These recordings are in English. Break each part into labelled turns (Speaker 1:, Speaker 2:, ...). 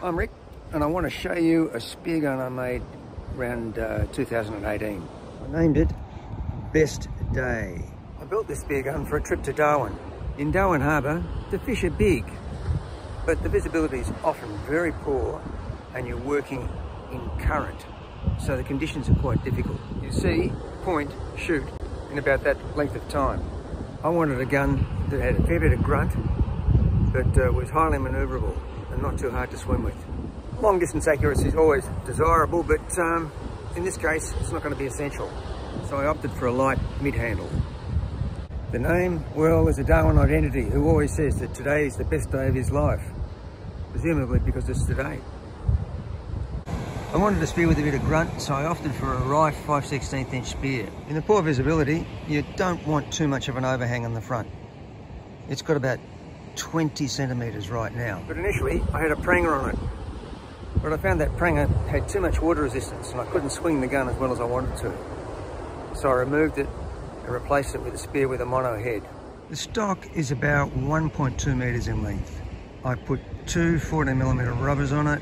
Speaker 1: I'm Rick, and I want to show you a spear gun I made around 2018. I named it Best Day. I built this spear gun for a trip to Darwin. In Darwin Harbour, the fish are big, but the visibility is often very poor and you're working in current, so the conditions are quite difficult. You see, point, shoot in about that length of time. I wanted a gun that had a fair bit of grunt, but was highly manoeuvrable and not too hard to swim with. Long distance accuracy is always desirable, but in this case, it's not going to be essential. So I opted for a light mid-handle. The name, well, is a Darwin identity who always says that today is the best day of his life, presumably because it's today. I wanted a spear with a bit of grunt, so I opted for a Rife 5/16 inch spear. In the poor visibility, you don't want too much of an overhang on the front. It's got about 20 centimetres right now. But initially, I had a pranger on it. But I found that pranger had too much water resistance and I couldn't swing the gun as well as I wanted to. So I removed it and replaced it with a spear with a mono head. The stock is about 1.2 metres in length. I put two 14mm rubbers on it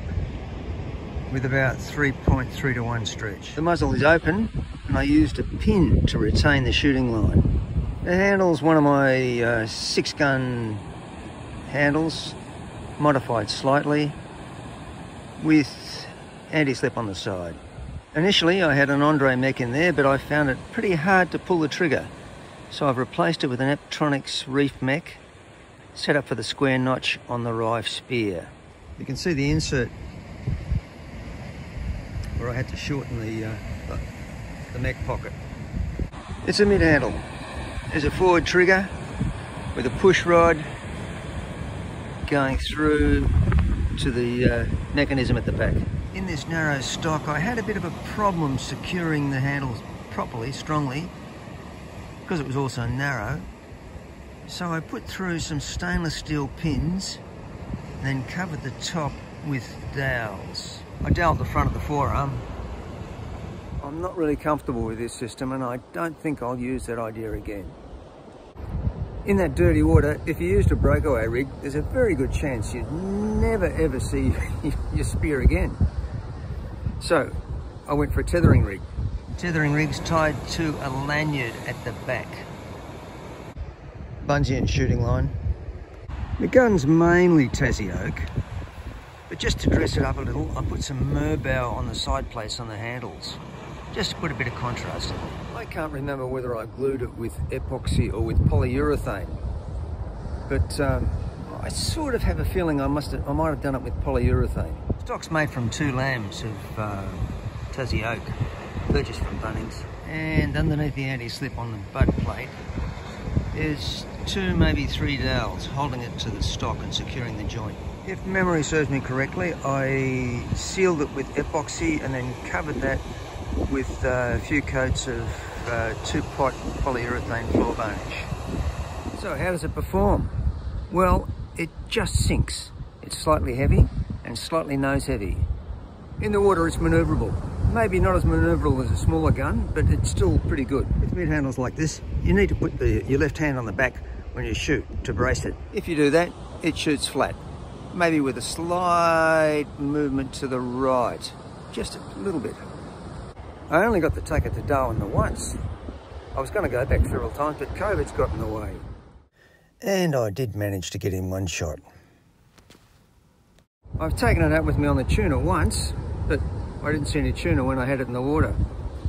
Speaker 1: with about 3.3 to 1 stretch. The muzzle is open and I used a pin to retain the shooting line. The handle's one of my 6-gun handles, modified slightly, with anti-slip on the side. Initially I had an Andre mech in there, but I found it pretty hard to pull the trigger, so I've replaced it with an Eptronics Reef mech, set up for the square notch on the Rife spear. You can see the insert where I had to shorten the mech pocket. It's a mid-handle. There's a forward trigger with a push rod going through to the mechanism at the back. In this narrow stock, I had a bit of a problem securing the handles properly, strongly, because it was also narrow. So I put through some stainless steel pins and then covered the top with dowels. I doweled the front of the forearm. I'm not really comfortable with this system and I don't think I'll use that idea again. In that dirty water, if you used a breakaway rig, there's a very good chance you'd never ever see your spear again. So I went for a tethering rig. The tethering rig's tied to a lanyard at the back. Bungee and shooting line. The gun's mainly Tasmanian Oak, but just to dress it up a little, I put some Merbau on the side plates on the handles, just to put a bit of contrast in it. I can't remember whether I glued it with epoxy or with polyurethane, but I sort of have a feeling I might have done it with polyurethane. Stock's made from 2 lambs of Tasmanian Oak, purchased from Bunnings, and underneath the anti-slip on the butt plate is 2, maybe 3 dowels holding it to the stock and securing the joint. If memory serves me correctly, I sealed it with epoxy and then covered that with a few coats of 2-pot polyurethane floor varnish. So how does it perform? Well, it just sinks. It's slightly heavy and slightly nose heavy. In the water it's manoeuvrable. Maybe not as manoeuvrable as a smaller gun, but it's still pretty good. With mid-handles like this, you need to put your left hand on the back when you shoot to brace it. If you do that, it shoots flat. Maybe with a slight movement to the right, just a little bit. I only got to take it to Darwin the once. I was going to go back several times, but COVID's got in the way. And I did manage to get in one shot. I've taken it out with me on the tuna once, but I didn't see any tuna when I had it in the water,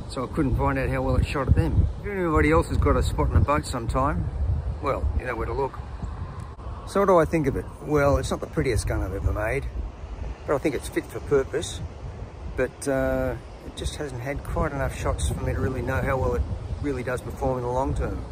Speaker 1: so I couldn't find out how well it shot at them. If anybody else has got a spot in a boat sometime, well, you know where to look. So what do I think of it? Well, it's not the prettiest gun I've ever made, but I think it's fit for purpose. But it just hasn't had quite enough shots for me to really know how well it really does perform in the long term.